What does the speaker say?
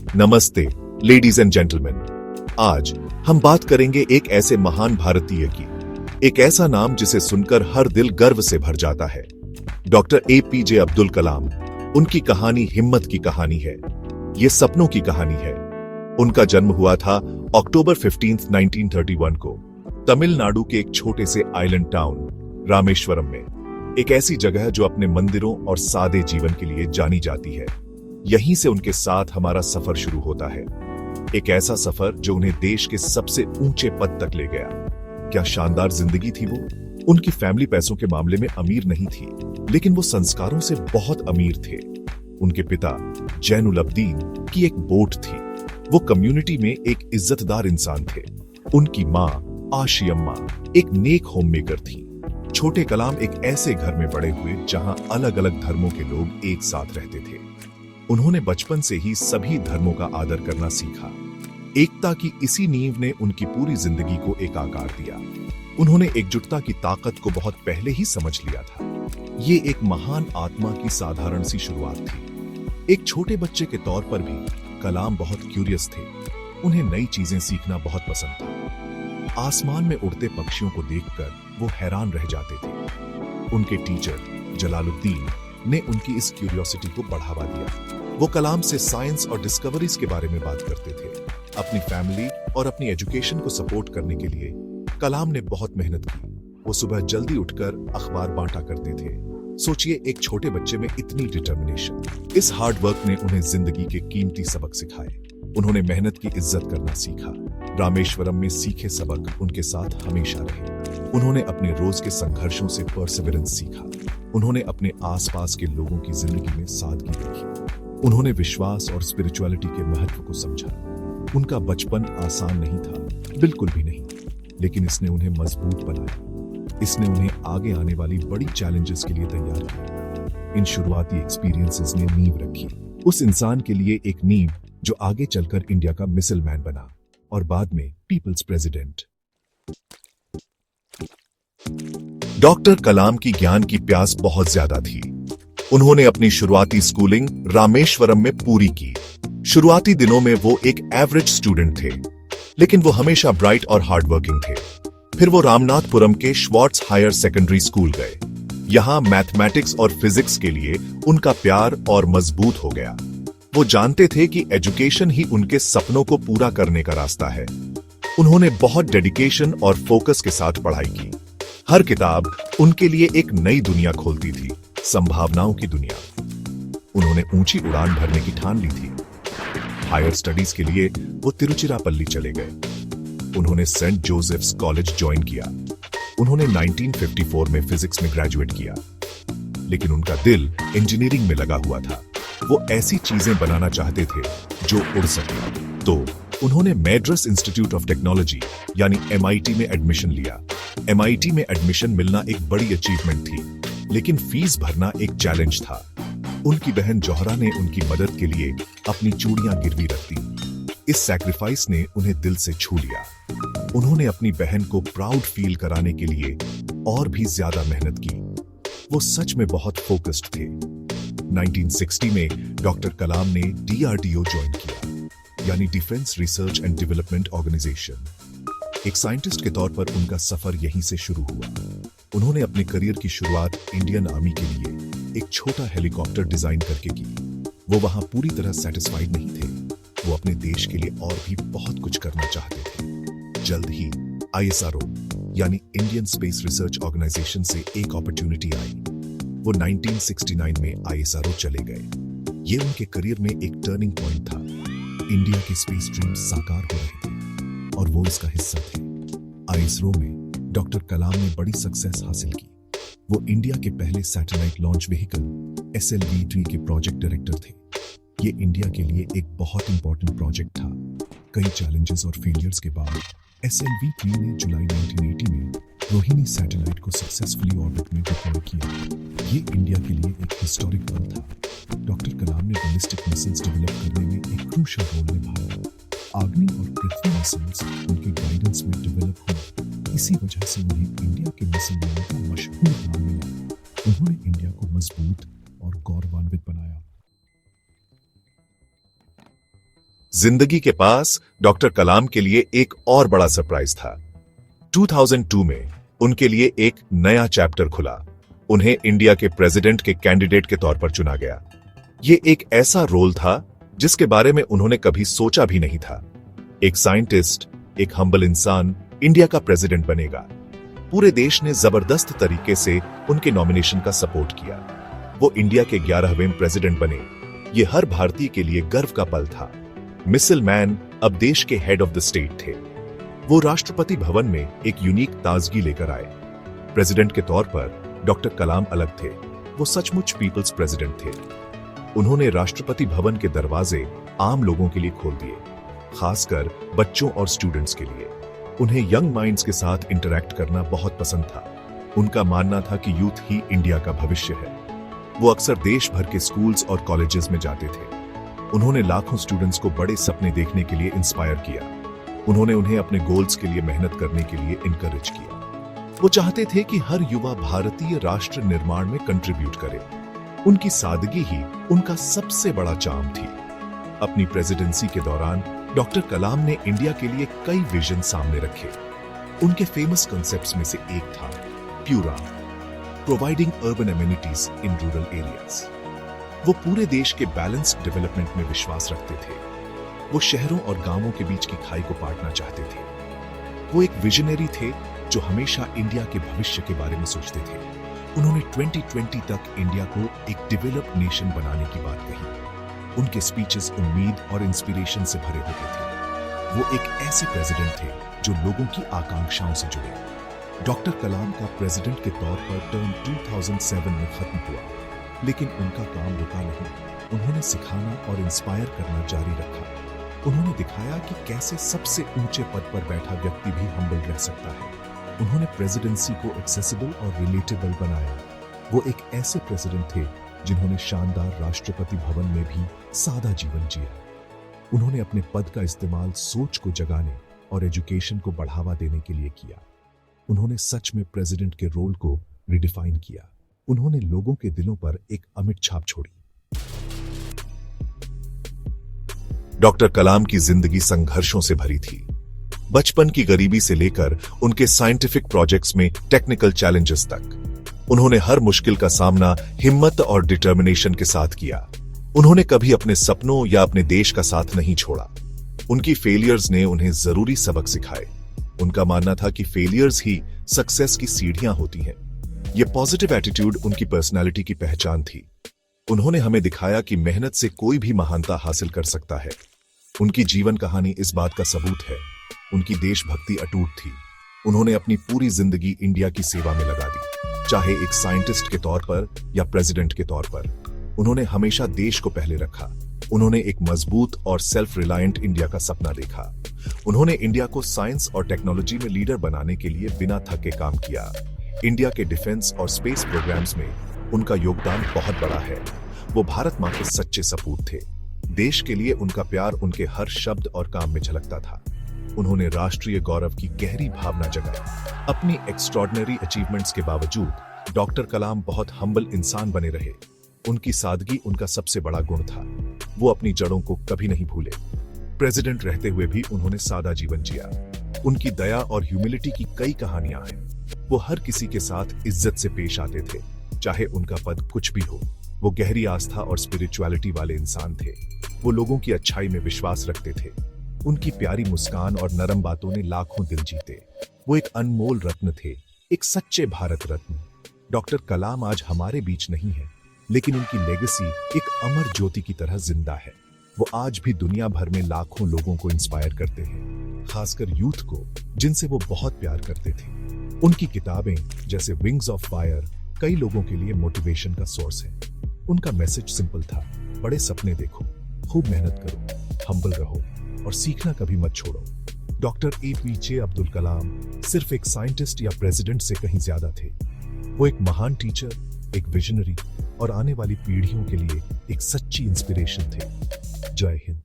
नमस्ते ladies and gentleman. आज हम बात करेंगे एक ऐसे महान भारतीय की, एक ऐसा नाम जिसे सुनकर हर दिल गर्व से भर जाता है। Doctor APJ Abdul Kalam. उनकी कहानी हिम्मत की कहानी है, ये सपनों की कहानी है। उनका जन्म हुआ था अक्टूबर 15, 1931 को तमिलनाडु के एक छोटे से आइलैंड टाउन रामेश्वरम में, एक ऐसी जगह जो अपने मंदिरों और सादे जीवन के लिए जानी जाती है। यहीं से उनके साथ हमारा सफर शुरू होता है, एक ऐसा सफर जो उन्हें देश के सबसे ऊंचे पद तक ले गया। क्या शानदार जिंदगी थी वो। उनकी फैमिली पैसों के मामले में अमीर नहीं थी, लेकिन वो संस्कारों से बहुत अमीर थे। उनके पिता जैनुलब्दीन की एक बोट थी, वो कम्युनिटी में एक इज्जतदार इंसान थे। उनकी माँ आशियम्मा एक नेक होममेकर थी। छोटे कलाम एक ऐसे घर में बड़े हुए जहां अलग अलग धर्मों के लोग एक साथ रहते थे। उन्होंने बचपन से ही सभी धर्मों का आदर करना सीखा। एकता की इसी नींव ने उनकी पूरी जिंदगी को एक आकार दिया। उन्होंने एकजुटता की ताकत को बहुत पहले ही समझ लिया था। ये एक महान आत्मा की साधारण सी शुरुआत थी। एक छोटे बच्चे के तौर पर भी कलाम बहुत क्यूरियस थे। उन्हें नई चीजें सीखना बहुत पसंद था। आसमान में उड़ते पक्षियों को देखकर वो हैरान रह जाते थे। उनके टीचर जलालुद्दीन ने उनकी इस क्यूरियोसिटी को बढ़ावा दिया। वो कलाम से साइंस और डिस्कवरीज के बारे में बात करते थे। अपनी फैमिली और अपनी एजुकेशन को सपोर्ट करने के लिए कलाम ने बहुत मेहनत की। वो सुबह जल्दी उठकर अखबार बांटा करते थे। सोचिए, एक छोटे बच्चे में इतनी डिटर्मिनेशन। इस हार्ड वर्क ने उन्हें जिंदगी के कीमती सबक सिखाए। उन्होंने मेहनत की इज्जत करना सीखा। रामेश्वरम में सीखे सबक उनके साथ हमेशा रहे। उन्होंने अपने रोज के संघर्षों से परसिवरेंस सीखा। उन्होंने अपने आसपास के लोगों की जिंदगी में सादगी देखी। उन्होंने विश्वास और स्पिरिचुअलिटी के महत्व को समझा। उनका बचपन आसान नहीं था, बिल्कुल भी नहीं, लेकिन इसने उन्हें मजबूत बनाया। इसने उन्हें आगे आने वाली बड़ी चैलेंजेस के लिए तैयार किया। इन शुरुआती एक्सपीरियंसेस ने नींव रखी, उस इंसान के लिए एक नींव जो आगे चलकर इंडिया का मिसाइल मैन बना और बाद में पीपल्स प्रेसिडेंट। डॉक्टर कलाम की ज्ञान की प्यास बहुत ज्यादा थी। उन्होंने अपनी शुरुआती स्कूलिंग रामेश्वरम में पूरी की। शुरुआती दिनों में वो एक एवरेज स्टूडेंट थे, लेकिन वो हमेशा ब्राइट और हार्ड वर्किंग थे। फिर वो रामनाथपुरम के श्वार्ट्स हायर सेकेंडरी स्कूल गए। यहां मैथमेटिक्स और फिजिक्स के लिए उनका प्यार और मजबूत हो गया। वो जानते थे कि एजुकेशन ही उनके सपनों को पूरा करने का रास्ता है। उन्होंने बहुत डेडिकेशन और फोकस के साथ पढ़ाई की। हर किताब उनके लिए एक नई दुनिया खोलती थी, संभावनाओं की दुनिया। उन्होंने ऊंची उड़ान भरने की ठान ली थी। हायर स्टडीज के लिए वो तिरुचिरापल्ली चले गए। उन्होंने सेंट जोसेफ्स कॉलेज ज्वाइन किया। उन्होंने 1954 में फिजिक्स में ग्रेजुएट किया, लेकिन उनका दिल इंजीनियरिंग में लगा हुआ था। वो ऐसी चीजें बनाना चाहते थे जो उड़ सके। तो उन्होंने मैड्रास इंस्टीट्यूट ऑफ टेक्नोलॉजी यानी MIT में एडमिशन लिया। MIT में एडमिशन मिलना एक बड़ी अचीवमेंट थी, लेकिन फीस भरना एक चैलेंज था। उनकी बहन जौहरा ने उनकी मदद के लिए अपनी चूड़ियां गिरवी रख दी। इस सैक्रिफाइस ने उन्हें दिल से छू लिया। उन्होंने अपनी बहन को प्राउड फील कराने के लिए और भी ज्यादा मेहनत की। वो सच में बहुत फोकस्ड थे। 1960 में डॉक्टर कलाम ने DRDO ज्वाइन किया, यानी defence research and development organization. एक साइंटिस्ट के तौर पर उनका सफर यहीं से शुरू हुआ। उन्होंने अपने करियर की शुरुआत इंडियन आर्मी के लिए एक छोटा हेलीकॉप्टर डिजाइन करके की। वो वहां पूरी तरह सेटिस्फाइड नहीं थे। वो अपने देश के लिए और भी बहुत कुछ करना चाहते थे। जल्द ही ISRO यानी इंडियन स्पेस रिसर्च ऑर्गेनाइजेशन से एक अपॉर्चुनिटी आई। वो 1969 में ISRO चले गए। ये उनके करियर में एक टर्निंग पॉइंट था। इंडिया के स्पेस ड्रीम्स साकार हो रहे थे और वो इसका हिस्सा थे। ISRO में डॉक्टर कलाम ने बड़ी सक्सेस हासिल की। वो इंडिया के पहले सैटेलाइट लॉन्च व्हीकल SLV-3 के प्रोजेक्ट डायरेक्टर थे। ये इंडिया के लिए एक बहुत इंपॉर्टेंट प्रोजेक्ट था। कई चैलेंजेस और फेलियर्स के बाद SLV-3 ने जुलाई 1980 में रोहिणी सैटेलाइट को सक्सेसफुली ऑर्बिट में डिप्लॉय किया। ये इंडिया के लिए एक हिस्टोरिक पल था। डॉक्टर कलाम ने बैलिस्टिक मिसाइल्स डेवलप करने में एक क्रूशियल रोल निभाया। अग्नि और पृथ्वी मिसाइल्स उनके गाइडेंस में डेवलप हुई। इसी वजह से उन्हें इंडिया के मिसाइल मैन का मशहूर नाम मिला। उन्होंने इंडिया को मजबूत और गौरवान्वित बनाया। जिंदगी के पास डॉक्टर कलाम के लिए एक और बड़ा सरप्राइज था। 2002 में उनके लिए एक नया चैप्टर खुला। उन्हें इंडिया के प्रेसिडेंट के कैंडिडेट के तौर पर चुना गया। ये एक ऐसा रोल था जिसके बारे में उन्होंने कभी सोचा भी नहीं था। एक साइंटिस्ट, एक हम्बल इंसान इंडिया का प्रेसिडेंट बनेगा। पूरे देश ने जबरदस्त तरीके से उनके नॉमिनेशन का सपोर्ट किया। वो इंडिया के 11वें प्रेसिडेंट बने। ये हर भारतीय के लिए गर्व का पल था। मिसल मैन अब देश के हेड ऑफ द स्टेट थे। वो राष्ट्रपति भवन में एक यूनिक ताजगी लेकर आए। प्रेसिडेंट के तौर पर डॉक्टर कलाम अलग थे। वो सचमुच पीपल्स प्रेसिडेंट थे। उन्होंने राष्ट्रपति भवन के दरवाजे आम लोगों के लिए खोल दिए, खासकर बच्चों और स्टूडेंट्स के लिए। उन्हें यंग माइंड्स के साथ इंटरैक्ट करना बहुत पसंद था। उनका मानना था कि यूथ ही इंडिया का भविष्य है। वो अक्सर देश भर के स्कूल्स और कॉलेजेस में जाते थे। उन्होंने लाखों स्टूडेंट्स को बड़े सपने देखने के लिए इंस्पायर किया। उन्होंने उन्हें अपने गोल्स के लिए मेहनत करने के लिए इनकरेज किया। वो चाहते थे कि हर युवा भारतीय राष्ट्र निर्माण में कंट्रीब्यूट करे। उनकी सादगी ही उनका सबसे बड़ा चार्म थी। अपनी प्रेसिडेंसी के दौरान डॉक्टर कलाम ने इंडिया के लिए कई विजन सामने रखे। उनके फेमस कॉन्सेप्ट्स में से एक था pura, providing urban amenities in rural areas. वो पूरे देश के बैलेंस्ड डेवलपमेंट में विश्वास रखते थे। वो शहरों और गांवों के बीच की खाई को पाटना चाहते थे। वो एक विजनरी थे जो हमेशा इंडिया के भविष्य के बारे में सोचते थे। उन्होंने 2020 तक इंडिया को एक डेवलप्ड नेशन बनाने की बात कही। उनके स्पीचेस उम्मीद और इंस्पिरेशन से भरे होते थे। वो एक ऐसे प्रेसिडेंट थे जो लोगों की आकांक्षाओं से जुड़े। डॉक्टर कलाम का प्रेसिडेंट के तौर पर टर्म 2007 में खत्म हुआ, लेकिन उनका काम रुका नहीं। उन्होंने सिखाना और इंस्पायर करना जारी रखा। उन्होंने दिखाया कि कैसे सबसे ऊंचे पद पर बैठा व्यक्ति भी हम्बल रह सकता है। उन्होंने प्रेसिडेंसी को एक्सेसिबल और रिलेटेबल बनाया। वो एक ऐसे प्रेसिडेंट थे जिन्होंने शानदार राष्ट्रपति भवन में भी सादा जीवन जिया। उन्होंने अपने पद का इस्तेमाल सोच को जगाने और एजुकेशन को बढ़ावा देने के लिए किया। उन्होंने सच में प्रेसिडेंट के रोल को रिडिफाइन किया। उन्होंने लोगों के दिलों पर एक अमिट छाप छोड़ी। डॉक्टर कलाम की जिंदगी संघर्षों से भरी थी। बचपन की गरीबी से लेकर उनके साइंटिफिक प्रोजेक्ट्स में टेक्निकल चैलेंजेस तक, उन्होंने हर मुश्किल का सामना हिम्मत और डिटर्मिनेशन के साथ किया। उन्होंने कभी अपने सपनों या अपने देश का साथ नहीं छोड़ा। उनकी फेलियर्स ने उन्हें जरूरी सबक सिखाए। उनका मानना था कि फेलियर्स ही सक्सेस की सीढ़ियां होती हैं। ये पॉजिटिव एटीट्यूड उनकी पर्सनालिटी की पहचान थी। उन्होंने हमें दिखाया कि मेहनत से कोई भी महानता हासिल कर सकता है। उनकी जीवन कहानी इस बात का सबूत है। उनकी देशभक्ति अटूट थी। उन्होंने अपनी पूरी जिंदगी इंडिया की सेवा में लगा दी, चाहे एक साइंटिस्ट के तौर पर या प्रेसिडेंट के तौर पर। उन्होंने हमेशा देश को पहले रखा। उन्होंने एक मजबूत और सेल्फ रिलायंट इंडिया का सपना देखा। उन्होंने इंडिया को साइंस और टेक्नोलॉजी में लीडर बनाने के लिए बिना थके काम किया। इंडिया के डिफेंस और स्पेस प्रोग्राम्स में उनका योगदान बहुत बड़ा है। वो भारत मां के सच्चे सपूत थे। देश के लिए उनका प्यार उनके हर शब्द और काम में झलकता था। उन्होंने राष्ट्रीय गौरव की गहरी भावना जगाई। अपनी एक्स्ट्रॉर्डिनरी अचीवमेंट्स के बावजूद डॉक्टर कलाम बहुत हम्बल इंसान बने रहे। उनकी सादगी उनका सबसे बड़ा गुण था। वो अपनी जड़ों को कभी नहीं भूले। प्रेसिडेंट रहते हुए भी उन्होंने सादा जीवन जिया। उनकी दया और ह्यूमिलिटी की कई कहानियां हैं। वो हर किसी के साथ इज्जत से पेश आते थे, चाहे उनका पद कुछ भी हो। वो गहरी आस्था और स्पिरिचुअलिटी वाले इंसान थे। वो लोगों की अच्छाई में विश्वास रखते थे। उनकी प्यारी मुस्कान और नरम बातों ने लाखों दिल जीते। वो एक अनमोल रत्न थे, एक सच्चे भारत रत्न। डॉक्टर कलाम आज हमारे बीच नहीं है, लेकिन उनकी लेगेसी एक अमर ज्योति की तरह जिंदा है। वो आज भी दुनिया भर में लाखों लोगों को इंस्पायर करते हैं, खासकर यूथ को, जिनसे वो बहुत प्यार करते थे। उनकी किताबें जैसे विंग्स ऑफ फायर कई लोगों के लिए मोटिवेशन का सोर्स है। उनका मैसेज सिंपल था, बड़े सपने देखो, खूब मेहनत करो, हम्बल रहो और सीखना कभी मत छोड़ो। डॉक्टर APJ अब्दुल कलाम सिर्फ एक साइंटिस्ट या प्रेसिडेंट से कहीं ज्यादा थे। वो एक महान टीचर, एक विजनरी और आने वाली पीढ़ियों के लिए एक सच्ची इंस्पिरेशन थे। जय हिंद।